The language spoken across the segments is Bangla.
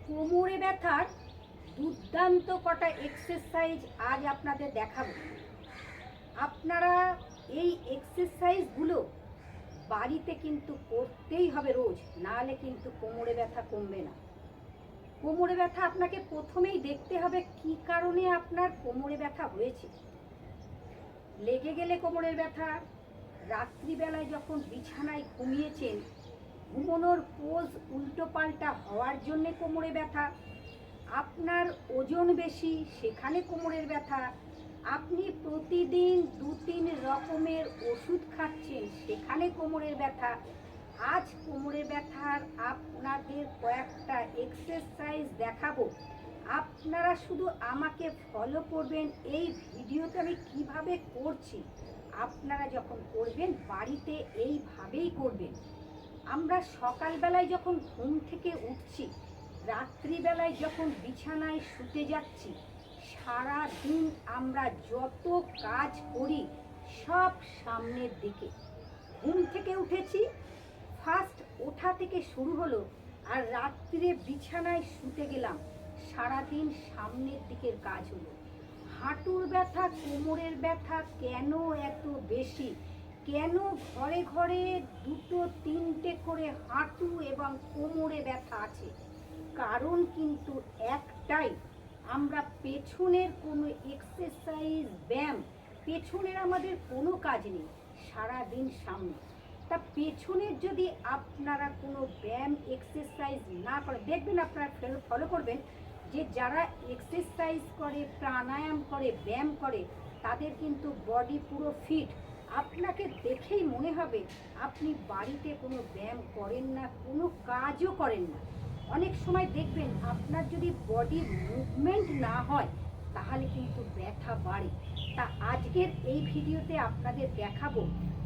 কোমরে ব্যথার দুর্দান্ত কটা এক্সারসাইজ আজ আপনাদের দেখাবো। আপনারা এই এক্সারসাইজগুলো বাড়িতে কিন্তু করতেই হবে রোজ, নাহলে কিন্তু কোমরে ব্যথা কমবে না। কোমরে ব্যথা আপনাকে প্রথমেই দেখতে হবে কি কারণে আপনার কোমরে ব্যথা হয়েছে। লেগে গেলে কোমরের ব্যথা, রাত্রিবেলায় যখন বিছানায় ঘুমিয়েছেন ঘুমানোর পোজ উল্টো পাল্টা হওয়ার জন্যে কোমরে ব্যথা, আপনার ওজন বেশি সেখানে কোমরের ব্যথা, আপনি প্রতিদিন 2-3 রকমের ওষুধ খাচ্ছেন সেখানে কোমরের ব্যথা। আজ কোমরের ব্যথার আপনাদের কয়েকটা এক্সারসাইজ দেখাবো। আপনারা শুধু আমাকে ফলো করবেন। এই ভিডিওতে আমি কিভাবে করছি আপনারা যখন করবেন বাড়িতে এইভাবেই করবেন। আমরা সকালবেলায় যখন ঘুম থেকে উঠছি, রাত্রিবেলায় যখন বিছানায় শুতে যাচ্ছি, সারা দিন আমরা যত কাজ করি সব সামনের দিকে। ঘুম থেকে উঠেছি, ফার্স্ট ওঠা থেকে শুরু হলো, আর রাত্রে বিছানায় শুতে গেলাম, সারাদিন সামনের দিকের কাজ হলো। হাঁটুর ব্যথা, কোমরের ব্যথা কেন এত বেশি? কেন ঘরে ঘরে 2-3টে করে হাঁটু এবং কোমরে ব্যথা আছে? কারণ কিন্তু একটাই, আমরা পেছনের কোনো এক্সারসাইজ ব্যায়াম, পেছনের আমাদের কোনো কাজ নেই, সারাদিন সামনে। তা পেছনের যদি আপনারা কোনো ব্যায়াম এক্সারসাইজ না করে, দেখবেন আপনারা ফলো করবেন যে যারা এক্সারসাইজ করে, প্রাণায়াম করে, ব্যায়াম করে, তাদের কিন্তু বডি পুরো ফিট। আপনাকে দেখেই মনে হবে আপনি বাড়িতে কোনো ব্যায়াম করেন না, কোনো কাজও করেন না। অনেক সময় দেখবেন আপনার যদি বডি মুভমেন্ট না হয় তাহলে কিন্তু ব্যথা বাড়ে। তা আজকের এই ভিডিওতে আপনাদের দেখাবো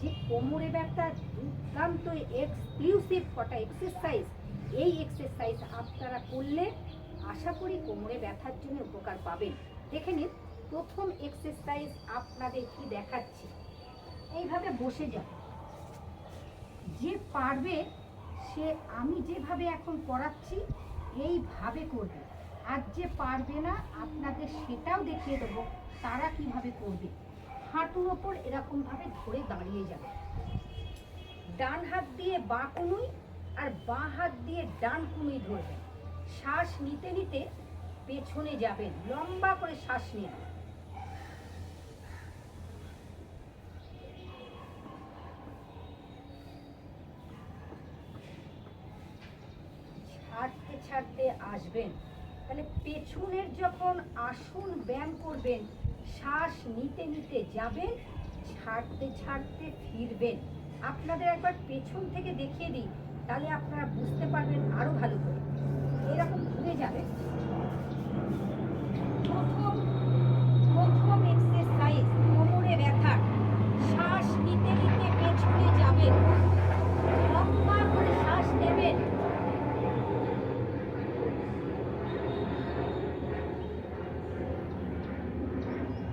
যে কোমরে ব্যথার দুর্দান্ত এক্সক্লুসিভ কটা এক্সারসাইজ। এই এক্সারসাইজ আপনারা করলে আশা করি কোমরে ব্যথার জন্য উপকার পাবেন। দেখে নিন, প্রথম এক্সারসাইজ আপনাদের কি দেখাচ্ছি। এইভাবে বসে যান, যে পারবে সে আমি যেভাবে এখন করাচ্ছি এইভাবে করবে, আর যে পারবে না আপনাদের সেটাও দেখিয়ে দেবো তারা কিভাবে করবে। হাঁটুর ওপর এরকমভাবে ধরে দাঁড়িয়ে যাবে, ডান হাত দিয়ে বাঁ কনুই আর বাঁ হাত দিয়ে ডান কনুই ধরবেন। শ্বাস নিতে নিতে পেছনে যাবেন, লম্বা করে শ্বাস নিন। ছাড়তে ছাড়তে আসবেন। তাহলে পেছনের যখন আসন ব্যায়াম করবেন, শ্বাস নিতে নিতে যাবেন, ছাড়তে ছাড়তে ফিরবেন। আপনাদের একবার পেছন থেকে দেখিয়ে দিই, তাহলে আপনারা বুঝতে পারবেন আরো ভালো করে। এরকম ঘুরে যাবেন। প্রথম এক্সারসাইজ কোমরে ব্যথা, শ্বাস নিতে নিতে পেছনে যাবেন, লম্বা করে শ্বাস নেবেন,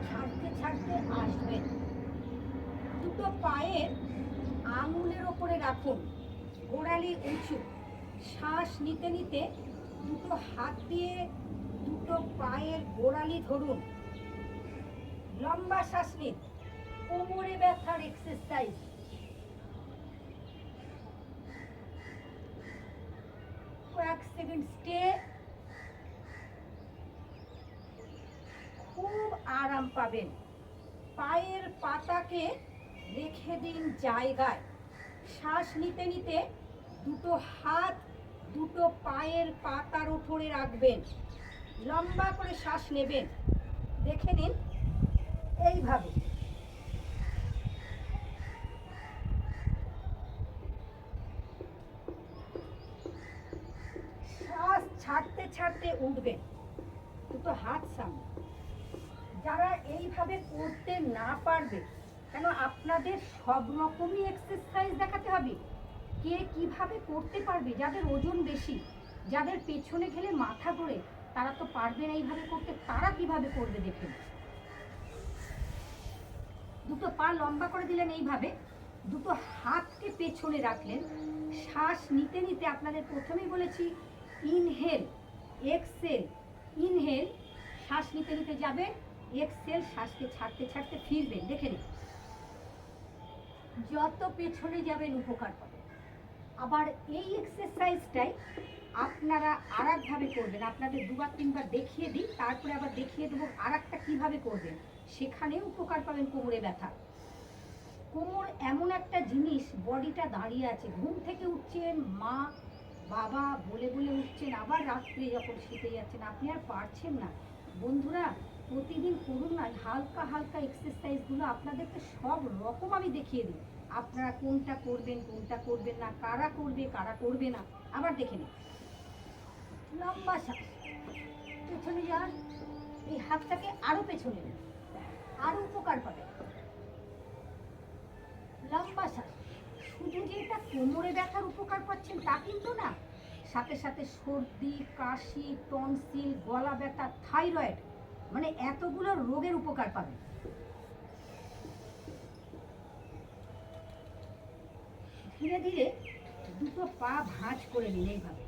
ছাড়তে ছাড়তে আসবেন। দুটো পায়ের আঙুলের ওপরে রাখুন, গোড়ালি উঁচু। শ্বাস নিতে নিতে দুটো হাত দিয়ে দুটো পায়ের গোড়ালি ধরুন, লম্বা শ্বাস নিন। কোমরে ব্যথার এক্সারসাইজ। কয়েক সেকেন্ড স্টে। খুব আরাম পাবেন। পায়ের পাতাকে রেখে দিন জায়গায়। শ্বাস নিতে নিতে দুটো হাত দুটো পায়ের পাতার উপরে রাখবেন, লম্বা করে শ্বাস নেবেন। দেখে নিন এইভাবে। শ্বাস ছাড়তে ছাড়তে উঠবেন, দুটো হাত সামনে। যারা এইভাবে করতে না পারবে, কেন আপনাদের সব রকমই এক্সারসাইজ দেখাতে হবে, কে কিভাবে করতে পারবে। যাদের ওজন বেশি, যাদের পেছনে গেলে মাথা ঘোরে, তারা তো পারবে না এইভাবে করতে। তারা কিভাবে করবে দেখুন। দুটো পা লম্বা করে দিলেন, এইভাবে দুটো হাতকে পেছনে রাখলেন। শ্বাস নিতে নিতে আপনাদের প্রথমেই বলেছি ইনহেল, এক্সেল ইনহেল, শ্বাস নিতে নিতে যাবেন, এক্সেল শ্বাসকে ছাড়তে ছাড়তে ফিরবেন। দেখে নিন, যত পেছনে যাবেন উপকার পাবেন। আবার এই এক্সারসাইজটাই আপনারা আর একভাবে করবেন। আপনাদের দুবার তিনবার দেখিয়ে দিই, তারপরে আবার দেখিয়ে দেবো আর একটা কীভাবে করবেন, সেখানেও উপকার পাবেন কোমরে ব্যথা। কোমর এমন একটা জিনিস, বডিটা দাঁড়িয়ে আছে, ঘুম থেকে উঠছেন, মা বাবা বলে বলে উঠছেন, আবার রাত্রে যখন শুতে যাচ্ছেন আপনি আর পারছেন না। বন্ধুরা, প্রতিদিন করুন না হালকা হালকা এক্সারসাইজগুলো। আপনাদেরকে সব রকম আমি দেখিয়ে দিই, আপনারা কোনটা করবেন কোনটা করবেন না, কারা করবে কারা করবে না। আবার দেখে নিন, লম্বা শ্বাস, পেছনে যান, এই হাতটাকে আরো পেছনে নিন, আরো উপকার পাবেন। লম্বা শ্বাস, শুধু যে এটা কোমরে ব্যথার উপকার পাচ্ছেন তা কিন্তু না, সাথে সাথে সর্দি, কাশি, টনসিল, গলা ব্যথা, থাইরয়েড, মানে এতগুলো রোগের উপকার পাবেন। ধীরে ধীরে দুটো পা ভাঁজ করে নিন, এইভাবে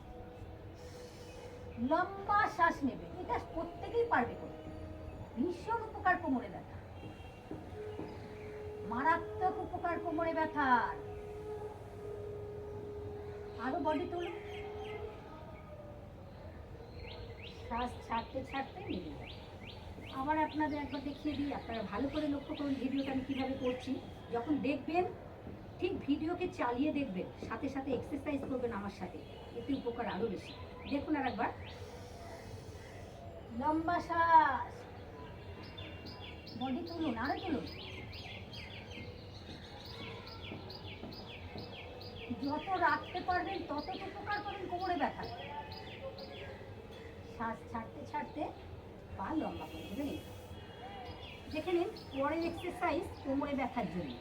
লম্বা শ্বাস নেবেন। এটা প্রত্যেকেই পারবে করতে, ভীষণ উপকার কোমরে ব্যথা, মারাত্মক উপকার কোমরে ব্যথার। আরো বডি তুলুন, শ্বাস ছাড়তে ছাড়তে নেমে যাবে। আবার আপনাদের একবার দেখিয়ে দিই, আপনারা ভালো করে লক্ষ্য করুন ভিডিওটা আমি কীভাবে করছি। যখন দেখবেন ঠিক ভিডিওকে চালিয়ে দেখবেন, সাথে সাথে এক্সারসাইজ করবেন আমার সাথে, এতে উপকার আরও বেশি। দেখুন আর একবার, লম্বা শ্বাস, বডি তুলুন, আরো তুলুন। যত রাখতে পারবেন তত উপকার পাবেন কোমরে ব্যথা। শ্বাস ছাড়তে ছাড়তে পা লম্বা করে দেবেন। দেখে নিন পরের এক্সারসাইজ কোমরে ব্যথার জন্য।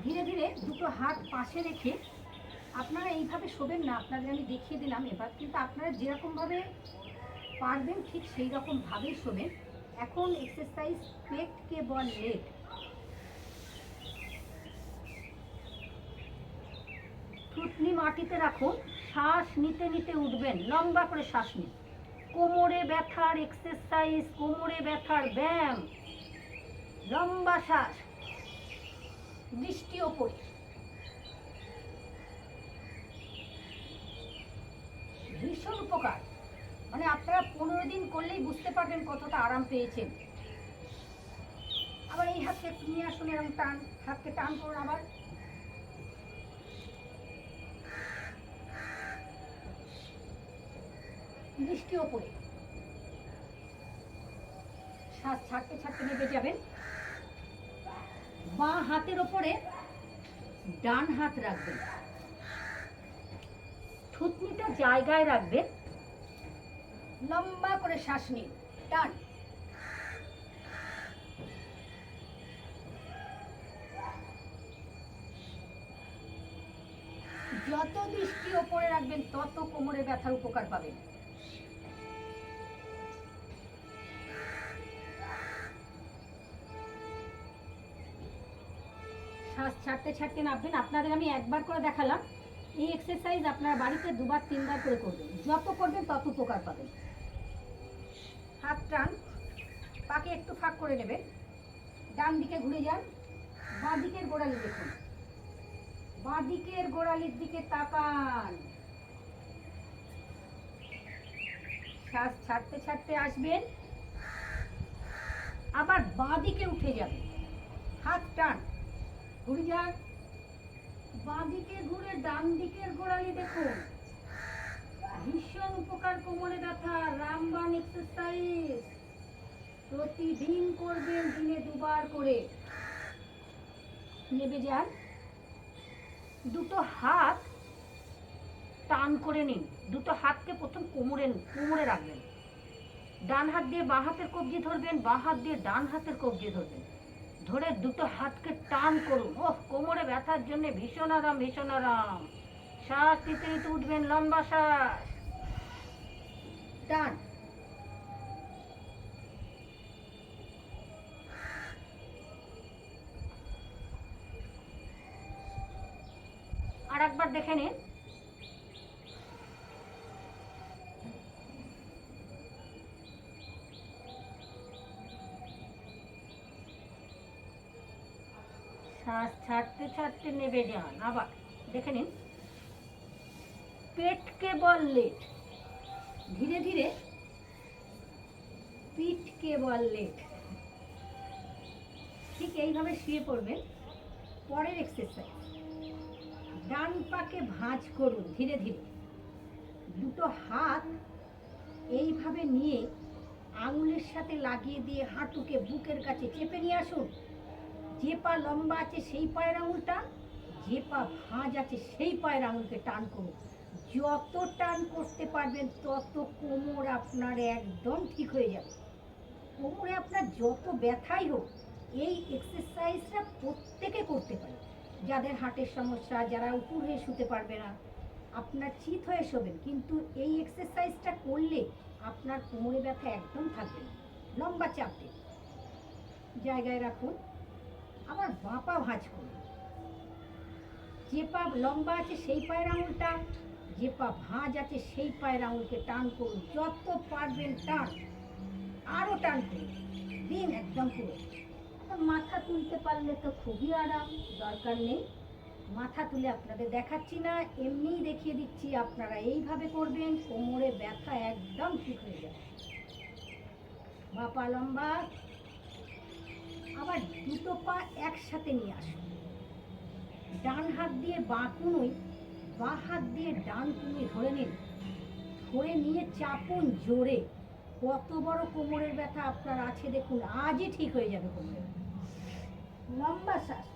ধীরে ধীরে দুটো হাত পাশে রেখে আপনারা এইভাবে শোবেন না, আপনাদের আমি দেখিয়ে দিলাম এবার, কিন্তু আপনারা যেরকমভাবে পারবেন ঠিক সেই রকমভাবেই শোবেন। এখন এক্সারসাইজ পেটকে বল লেগ। থুতনি মাটিতে রাখুন, শ্বাস নিতে নিতে উঠবেন, লম্বা করে শ্বাস নিন। কোমরে ব্যথার এক্সারসাইজ, কোমরে ব্যথার ব্যায়াম। লম্বা শ্বাস, দৃষ্টি ওপরে, ভীষণ উপকার। মানে আপনারা 15 দিন করলেই বুঝতে পারবেন কতটা আরাম পেয়েছেন। আবার এই হাতকে একটু নিয়ে আসুন, এরকম টান, হাতকে টান করুন। আবার দৃষ্টি ওপরে, শ্বাস ছাড়তে ছাড়তে নেমে যাবেন। বাঁ হাতের ওপরে ডান হাত রাখবেন, থুতনিটা জায়গায় রাখবেন, লম্বা করে শ্বাস নিন, টান। যত দৃষ্টি ওপরে রাখবেন তত কোমরে ব্যথার উপকার পাবেন। শ্বাস ছাড়তে ছাড়তে নামবেন। আপনাদের আমি একবার করে দেখালাম, এই এক্সারসাইজ আপনারা বাড়িতে দুবার তিনবার করে করবেন, যত করবেন তত উপকার পাবেন। হাত টান, পাকে একটু ফাঁক করে নেবেন, ডান দিকে ঘুরে যান, বাঁ দিকের গোড়ালি দেখুন, বাঁ দিকের গোড়ালির দিকে তাকান। শ্বাস ছাড়তে ছাড়তে আসবেন, আবার বাঁ দিকে উঠে যাবেন, হাত টান, ঘুরে যান, বাঁ দিকে ঘুরে ডান দিকের গোড়ালি দেখুন। ভীষণ উপকার কোমরে ব্যথা, রামবান এক্সারসাইজ প্রতিদিন করবেন, দিনে দুবার করে। নেমে যান, দুটো হাত টান করে নিন, দুটো হাতকে প্রথম কোমরে রাখবেন, ডান হাত দিয়ে বাঁ হাতের কবজি ধরবেন, বাঁ হাত দিয়ে ডান হাতের কবজি ধরবেন, ধরে দুটো হাতকে টান করুন। ওহ, কোমরে ব্যথার জন্য ভীষণ আরাম, ভীষণ আরাম। শ্বাস নিতে নিতে উঠবেন, লম্বা শ্বাস, টান। আর একবার দেখে নিন, ছাড়তে ছাড়তে নেবে যান। আবার দেখে নিন, পেটকে বল লেট, ধীরে ধীরে পিঠকে বল লেট। ঠিক এইভাবে শুয়ে পড়বেন। পরের এক্সারসাইজ, ডান পাকে ভাঁজ করুন ধীরে ধীরে। দুটো হাত এইভাবে নিয়ে আঙুলের সাথে লাগিয়ে দিয়ে হাঁটুকে বুকের কাছে চেপে নিয়ে আসুন। যে পা লম্বা আছে সেই পায়ের আঙুল টান, যে পা ভাঁজ আছে সেই পায়ের আঙুলকে টান করুন। যত টান করতে পারবেন তত কোমর আপনার একদম ঠিক হয়ে যাবে। কোমরে আপনার যত ব্যথাই হোক, এই এক্সারসাইজটা প্রত্যেকে করতে পারে। যাদের হার্টের সমস্যা, যারা উপর হয়ে শুতে পারবে না, আপনার চিত হয়ে শোবেন, কিন্তু এই এক্সারসাইজটা করলে আপনার কোমরে ব্যথা একদম থাকবে না। লম্বা চাপ দিন, জায়গায় রাখুন। আবার বাঁ পা ভাঁজ করুন। যে পা লম্বা আছে সেই পায়ের আঙুলটা, যে পা ভাঁজ আছে সেই পায়ের আঙুলকে টান করুন। যত পারবেন টান, আরও টান করুন দিন একদম পুরো। মাথা তুলতে পারলে তো খুবই আরাম, দরকার নেই মাথা তুলে আপনাদের দেখাচ্ছি না, এমনিই দেখিয়ে দিচ্ছি। আপনারা এইভাবে করবেন, কোমরে ব্যথা একদম ঠিক হয়ে যাবে। বাঁ পা লম্বা, আবার দুটো পা একসাথে নিয়ে আসুন। ডান হাত দিয়ে বাঁ কুনুই, বাঁ হাত দিয়ে ডান কুনুই ধরে নিন। ধরে নিয়ে চাপুন জোরে। কত বড় কোমরের ব্যথা আপনার আছে দেখুন, আজই ঠিক হয়ে যাবে কোমরের। লম্বা শ্বাস,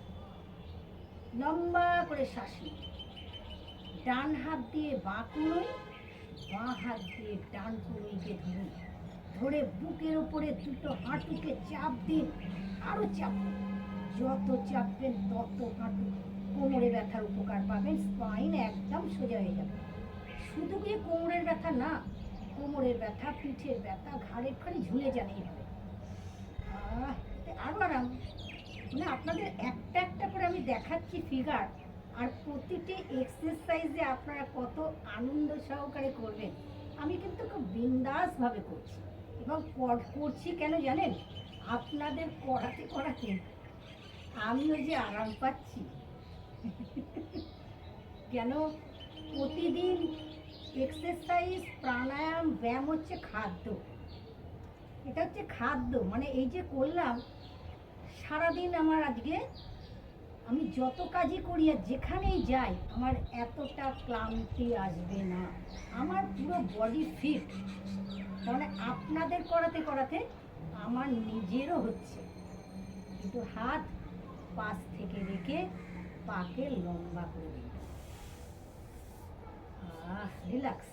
লম্বা করে শ্বাস নিন। ডান হাত দিয়ে বাঁ কুনুই, বাঁ হাত দিয়ে ডান কুনুইকে ধরুন। ধরে বুকের ওপরে দুটো হাঁটুকে চাপ দিন, আরো চাপুন। যত চাপবেন তত হাঁটু কোমরে ব্যথার উপকার পাবেন, স্পাইন একদম সোজা হয়ে যাবে। শুধু কি কোমরের ব্যথা না, কোমরের ব্যথা, পিঠের ব্যথা, ঘাড়ের খালি ঝুলে যান এইভাবে। আরো আরাম। মানে আপনাদের একটা একটা করে আমি দেখাচ্ছি ফিগার, আর প্রতিটি এক্সারসাইজে আপনারা কত আনন্দ সহকারে করবেন। আমি কিন্তু খুব বিন্দাসভাবে করছি, এবং করছি কেন জানেন? আপনাদের করাতে করাতে আমিও যে আরাম পাচ্ছি। কেন? প্রতিদিন এক্সারসাইজ, প্রাণায়াম, ব্যায়াম হচ্ছে খাদ্য। এটা হচ্ছে খাদ্য। মানে এই যে করলাম সারাদিন, আমার আজকে আমি যত কাজই করি আর যেখানেই যাই আমার এতটা ক্লান্তি আসবে না, আমার পুরো বডি ফিট। মানে আপনাদের করাতে করাতে আমার নিজেরও হচ্ছে। কিন্তু হাত পাশ থেকে রেখে পাকে লম্বা করে দিন। রিল্যাক্স।